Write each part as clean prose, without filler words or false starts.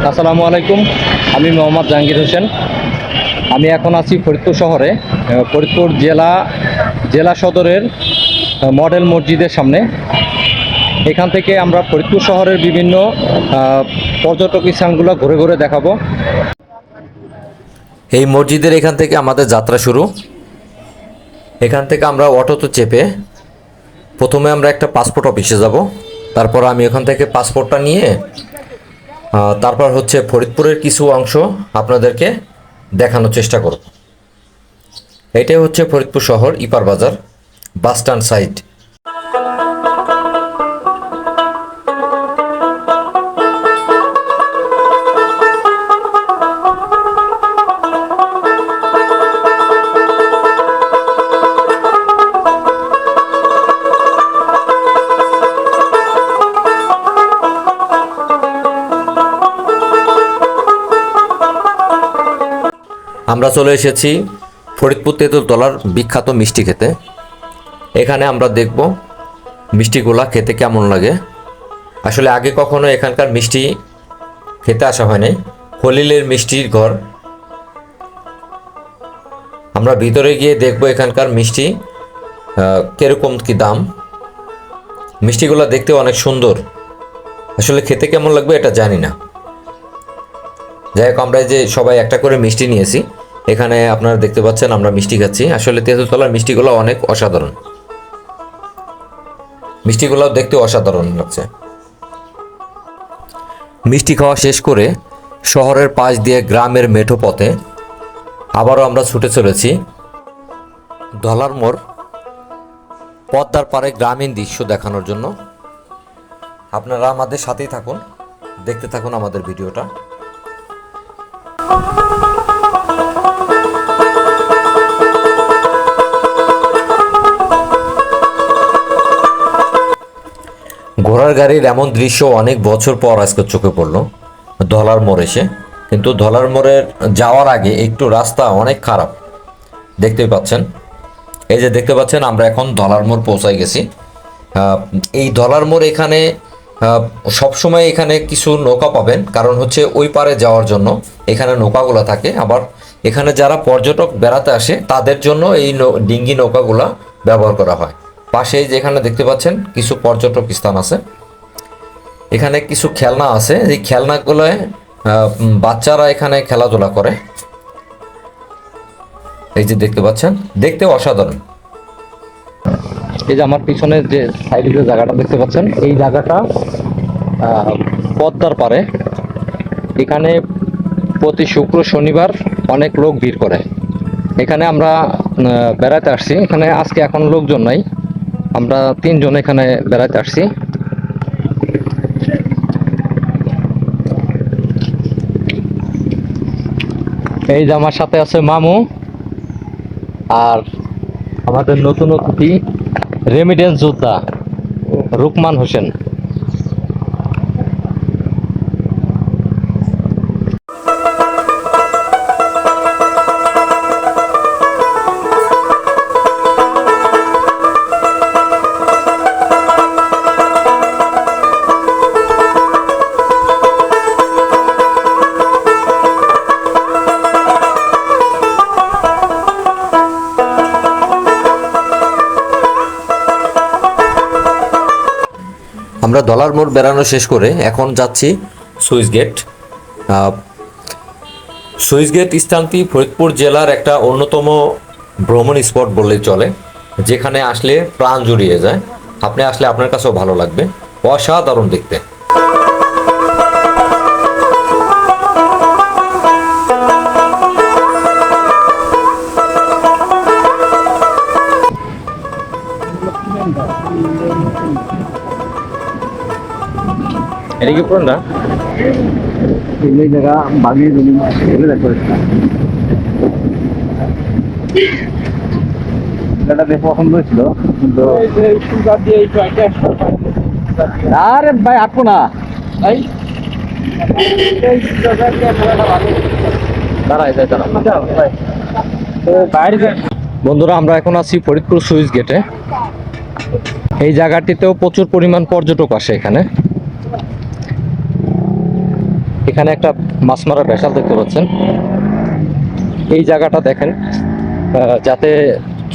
আসসালামু আলাইকুম। আমি মোহাম্মদ জাহাঙ্গীর হোসেন। আমি এখন আছি ফরিদপুর শহরে, ফরিদপুর জেলা সদরের মডেল মসজিদের সামনে। এখান থেকে আমরা ফরিদপুর শহরের বিভিন্ন পর্যটক স্থানগুলো ঘুরে ঘুরে দেখাবো। এই মসজিদের এখান থেকে আমাদের যাত্রা শুরু। এখান থেকে আমরা অটোতে চেপে প্রথমে আমরা একটা পাসপোর্ট অফিসে যাব। তারপর আমি ওখান থেকে পাসপোর্টটা নিয়ে তারপর হচ্ছে ফরিদপুরের কিছু অংশ আপনাদেরকে দেখানোর চেষ্টা করব। এটাই হচ্ছে ফরিদপুর শহর, ইপার বাজার, বাস স্ট্যান্ড সাইড। আমরা চলে এসেছি ফরিদপুর তেঁতুলতলার বিখ্যাত মিষ্টি খেতে। এখানে আমরা দেখব মিষ্টিগুলা খেতে কেমন লাগে। আসলে আগে কখনো এখানকার মিষ্টি খেতে আসা হয়নি। খলিলের মিষ্টির ঘর। আমরা ভিতরে গিয়ে দেখব এখানকার মিষ্টি কিরকম কি দাম। মিষ্টিগুলো দেখতে অনেক সুন্দর, আসলে খেতে কেমন লাগবে এটা জানি না। যাই হোক, আমরা যে সবাই একটা করে মিষ্টি নিয়েছি। এখানে আপনারা দেখতে পাচ্ছেন আমরা মিষ্টি খাচ্ছি। আসলে তেঁতুলতলার মিষ্টিগুলো অনেক অসাধারণ, মিষ্টিগুলো দেখতে অসাধারণ লাগছে। মিষ্টি খাওয়া শেষ করে শহরের পাশ দিয়ে গ্রামের মেঠো পথে আবারও আমরা ছুটে চলেছি ধলার মোড়, পদ্মার পাড়ে গ্রামীণ দৃশ্য দেখানোর জন্য। আপনারা আমাদের সাথেই থাকুন, দেখতে থাকুন আমাদের ভিডিওটা। ঘোড়ার গাড়ির এমন দৃশ্য অনেক বছর পর আজকে চোখে পড়লো ধলার মোড় এসে। কিন্তু ধলার মোড়ের যাওয়ার আগে একটু রাস্তা অনেক খারাপ, দেখতেই পাচ্ছেন। এই যে দেখতে পাচ্ছেন আমরা এখন ধলার মোড় পৌঁছায় গেছি। এই ধলার মোড় এখানে সবসময় এখানে কিছু নৌকা পাবেন, কারণ হচ্ছে ওই পারে যাওয়ার জন্য এখানে নৌকাগুলো থাকে। আবার এখানে যারা পর্যটক বেড়াতে আসে তাদের জন্য এই ডিঙ্গি নৌকাগুলা ব্যবহার করা হয়। পাশেই যেখানে দেখতে পাচ্ছেন কিছু পর্যটক স্থান আছে, এখানে কিছু খেলনা আছে। এই খেলনাগুলোয় বাচ্চারা এখানে খেলাধুলা করে। এই যে দেখতে পাচ্ছেন, দেখতে অসাধারণ। এই যে আমার পিছনে যে সাইডে যে জায়গাটা দেখতে পাচ্ছেন, এই জায়গাটা পদ্মার পাড়ে। এখানে প্রতি শুক্র শনিবার অনেক লোক ভিড় করে। এখানে আমরা বেড়াতে আসছি। এখানে আজকে এখন লোকজন নাই, আমরা 3 জন এখানে বেড়াতে আসছি। এই যে আমার সাথে আছে মামু আর আমাদের নতুন অতিথি রেমিডেন্স যোদ্ধা রুকমান হোসেন। আমরা ধলার মোড় বেড়ানো শেষ করে এখন যাচ্ছি সুইচ গেট। সুইচ গেট স্থানটি ফরিদপুর জেলার একটা অন্যতম ভ্রমণ স্পট বললেই চলে, যেখানে আসলে প্রাণ জুড়িয়ে যায়। আপনি আসলে আপনার কাছেও ভালো লাগবে, অসাধারণ দেখতে। এটা কি পুরো না এই জায়গা বাগিয়ে জমি বলে দেখো। এটা দেখো পছন্দ হয়েছিল, কিন্তু আরে ভাই আপু না ভাই দাঁড়াই যায় বাইরে। বন্ধুরা, আমরা এখন আছি ফরিদপুর সুইচ গেটে। এই জায়গাটিতেও প্রচুর পরিমাণ পর্যটক আসে এখানে। এখানে একটা মাছ মারার ভেসাল দেখতে পাচ্ছেন। এই জায়গাটা দেখেন, যাতে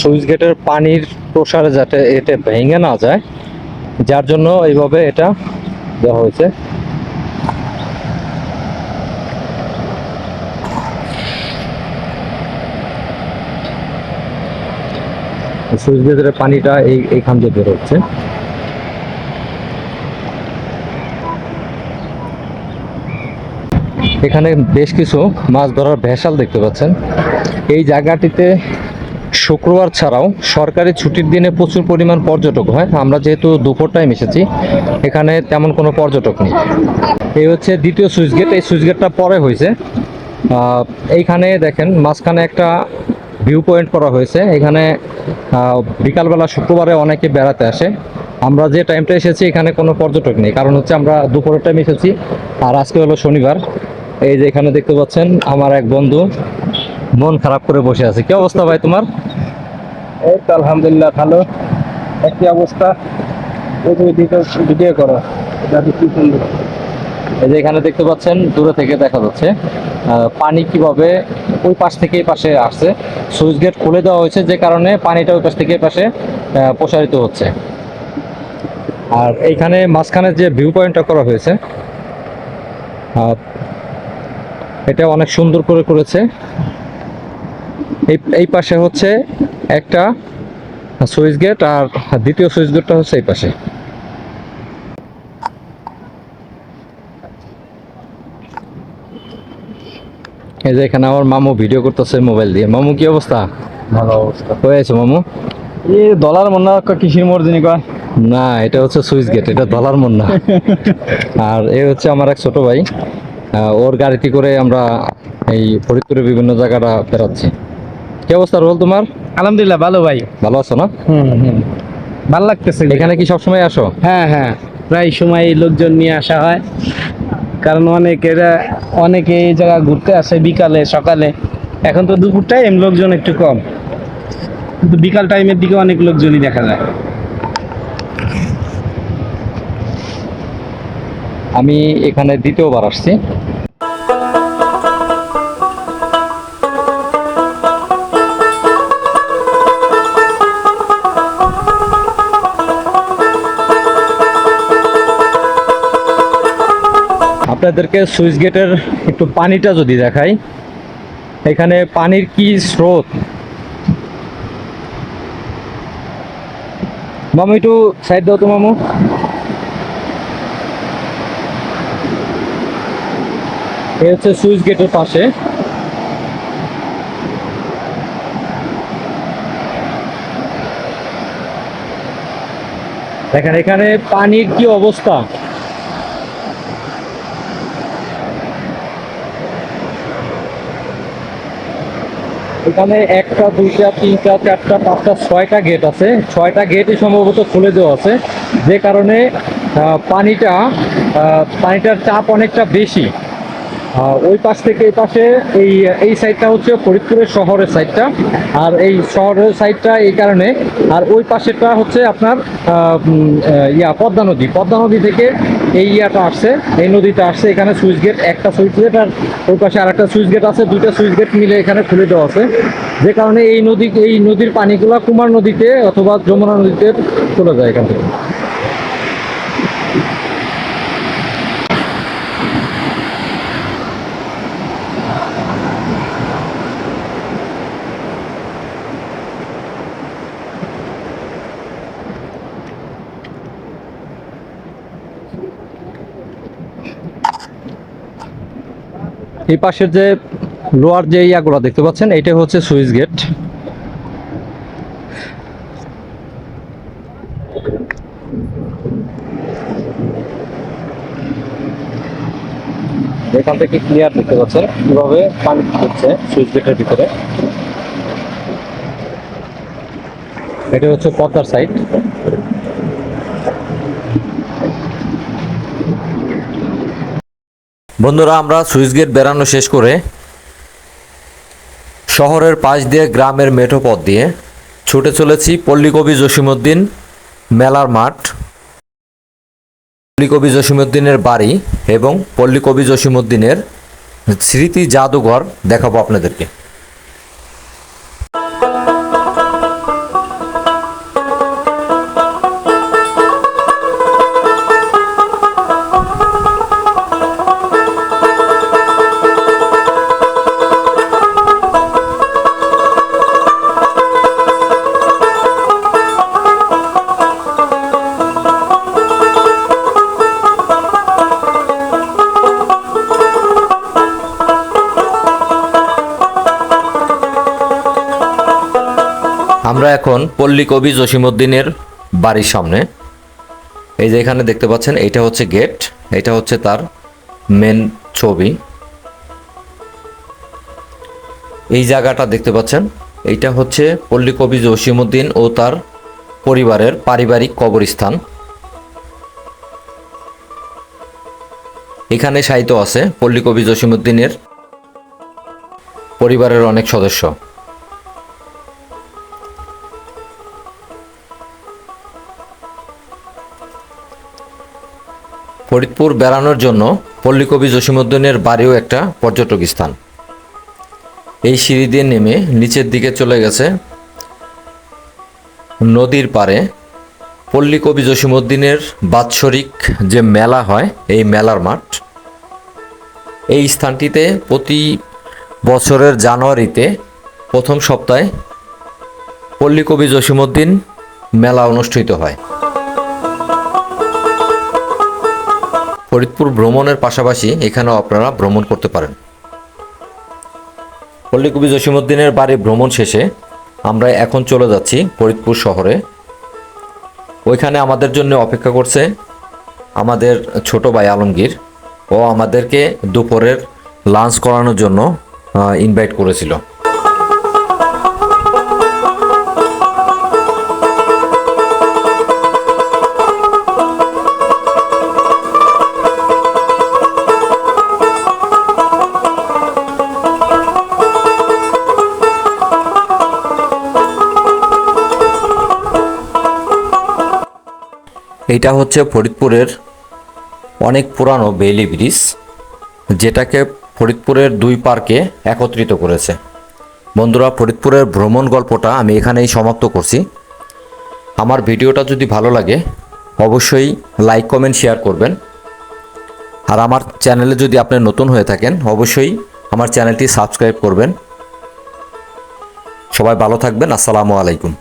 সুইচ গেটের পানির প্রসারে যাতে এটা ভেঙে না যায়, যার জন্য এইভাবে এটা দেওয়া হয়েছে। সুইচ গেটের পানিটা এইখান দিয়ে বের হচ্ছে। এখানে বেশ কিছু মাছ ধরার ভেসাল দেখতে পাচ্ছেন। এই জায়গাটিতে শুক্রবার ছাড়াও সরকারি ছুটির দিনে প্রচুর পরিমাণ পর্যটক হয়। আমরা যেহেতু দুপুর টাইম এসেছি, এখানে তেমন কোনো পর্যটক নেই। এই হচ্ছে দ্বিতীয় সুইচ গেট। এই সুইচ গেটটা পরে হয়েছে। এইখানে দেখেন মাঝখানে একটা ভিউ পয়েন্ট করা হয়েছে। এখানে বিকালবেলা শুক্রবারে অনেকে বেড়াতে আসে। আমরা যে টাইমটা এসেছি এখানে কোনো পর্যটক নেই, কারণ হচ্ছে আমরা দুপুরের টাইম এসেছি, আর আজকে হলো শনিবার। এই যে এখানে দেখতে পাচ্ছেন আমার এক বন্ধু মন খারাপ করে বসে আছে। কি অবস্থা ভাই তোমার? এই তো আলহামদুলিল্লাহ ভালো। একই অবস্থা। ওই যে ভিডিও করো, এটা কি সুন্দর। এই যে এখানে দেখতে পাচ্ছেন দূরে থেকে দেখা যাচ্ছে পানি কিভাবে ওই পাশ থেকে এই পাশে আসছে। সুইচ গেট খুলে দেওয়া হয়েছে, যে কারণে পানিটা ওই পাশ থেকে এই পাশে প্রসারিত হচ্ছে। আর এইখানে মাঝখানে যে ভিউ পয়েন্টটা করা হয়েছে, এটা অনেক সুন্দর করে করেছে। এই পাশে হচ্ছে একটা সুইচ গেট, আর দ্বিতীয় সুইচ গেটটা হচ্ছে এই পাশে। এই যে এখানে আমার মামু ভিডিও করতেছে মোবাইল দিয়ে। মামু কি অবস্থা? ভালো অবস্থা। হয়ে আছে মামু? এই ডলার মনে কিসির মোর যিনি কয়। না, এটা হচ্ছে সুইচ গেট, এটা ধলার মন না। আর এই হচ্ছে আমার এক ছোট ভাই, ওর গাড়িতে করে আমরা এই ফরিদপুরের বিভিন্ন জায়গাটা বেড়াচ্ছি। কি অবস্থা রোল তোমার? আলহামদুলিল্লাহ ভালো ভাই। ভালো আছো না? ভালো লাগতেছে। এখানে কি সবসময় আসো? হ্যাঁ হ্যাঁ, প্রায় সময় লোকজন নিয়ে আসা হয়, কারণ অনেকে এই জায়গা ঘুরতে আসে বিকালে সকালে। এখন তো দুপুর টাইম, লোকজন একটু কম, কিন্তু বিকাল টাইমের দিকে অনেক লোকজনই দেখা যায়। আমি এখানে দ্বিতীয়বার আসছি। আপনাদেরকে সুইচ গেটের একটু পানিটা যদি দেখাই, এখানে পানির কি স্রোত। মামু একটু সাইড দাও তো মামু। এই হচ্ছে সুইচ গেটের পাশে। দেখেন এখানে পানির কি অবস্থা। এখানে একটা, দুইটা, তিনটা, চারটা, পাঁচটা, ছয়টা গেট আছে। ছয়টা গেটই সম্ভবত খুলে দেওয়া আছে, যে কারণে পানিটার চাপ অনেকটা বেশি। ওই পাশ থেকে এই পাশে এই সাইডটা হচ্ছে ফরিদপুরের শহরের সাইডটা, আর এই শহরের সাইডটা এই কারণে। আর ওই পাশেরটা হচ্ছে আপনার পদ্মা নদী। পদ্মা নদী থেকে এই নদীটা আসছে। এখানে সুইচ গেট, একটা সুইচ গেট, আর ওই পাশে আর একটা সুইচ গেট আছে। দুইটা সুইচ গেট মিলে এখানে খুলে দেওয়া আছে, যে কারণে এই নদীর পানিগুলা কুমার নদীতে অথবা যমুনা নদীতে চলে যায় এখান থেকে। এই পাশের যে লোয়ার যে ইয়াগুলো দেখতে পাচ্ছেন, এটা হচ্ছে সুইচ গেট। এখান থেকে ক্লিয়ার দেখতে পাচ্ছেন কিভাবে পানি হচ্ছে সুইচ গেটের ভিতরে। এটা হচ্ছে পদ্মার সাইড। বন্ধুরা, আমরা সুইচ গেট বেড়ানো শেষ করে শহরের পাশ দিয়ে গ্রামের মেঠো পথ দিয়ে ছুটে চলেছি পল্লীকবি জসিমউদ্দিন মেলার মাঠ। পল্লী কবি জসিমউদ্দিনের বাড়ি এবং পল্লী কবি জসিমউদ্দিনের স্মৃতি জাদুঘর দেখাবো আপনাদেরকে। আমরা এখন পল্লী কবি জসিমউদ্দিনের বাড়ির সামনে। এই যে এখানে দেখতে পাচ্ছেন, এটা হচ্ছে গেট, এটা হচ্ছে তার মেন ছবি। এই জায়গাটা দেখতে পাচ্ছেন, এইটা হচ্ছে পল্লী কবি জসিমউদ্দিন ও তার পরিবারের পারিবারিক কবরস্থান। এখানে শায়িত আছে পল্লী কবি জসিমউদ্দিনের পরিবারের অনেক সদস্য। ফরিদপুর বেড়ানোর জন্য পল্লী কবি জসিমউদ্দিনের বাড়িও একটা পর্যটক স্থান। এই সিঁড়ি দিয়ে নেমে নিচের দিকে চলে গেছে নদীর পাড়ে পল্লী কবি জসিমউদ্দিনের বাৎসরিক যে মেলা হয়, এই মেলার মাঠ। এই স্থানটিতে প্রতি বছরের জানুয়ারিতে প্রথম সপ্তাহে পল্লী কবি জসিমউদ্দিন মেলা অনুষ্ঠিত হয়। ফরিদপুর ভ্রমণের পাশাপাশি এখানেও আপনারা ভ্রমণ করতে পারেন। পল্লী কবি জসিমউদ্দিনের বাড়ি ভ্রমণ শেষে আমরা এখন চলে যাচ্ছি ফরিদপুর শহরে। ওইখানে আমাদের জন্য অপেক্ষা করছে আমাদের ছোট ভাই আলমগীর। ও আমাদেরকে দুপুরের লাঞ্চ করানোর জন্য ইনভাইট করেছিল। এইটা হচ্ছে ফরিদপুরের অনেক পুরানো বেইলি ব্রিজ, যেটাকে ফরিদপুরের দুই পার্কে একত্রিত করেছে। বন্ধুরা, ফরিদপুরের ভ্রমণ গল্পটা আমি এখানেই সমাপ্ত করছি। আমার ভিডিওটা যদি ভালো লাগে অবশ্যই লাইক কমেন্ট শেয়ার করবেন। আর আমার চ্যানেলে যদি আপনি নতুন হয়ে থাকেন অবশ্যই আমার চ্যানেলটি সাবস্ক্রাইব করবেন। সবাই ভালো থাকবেন। আসসালামু আলাইকুম।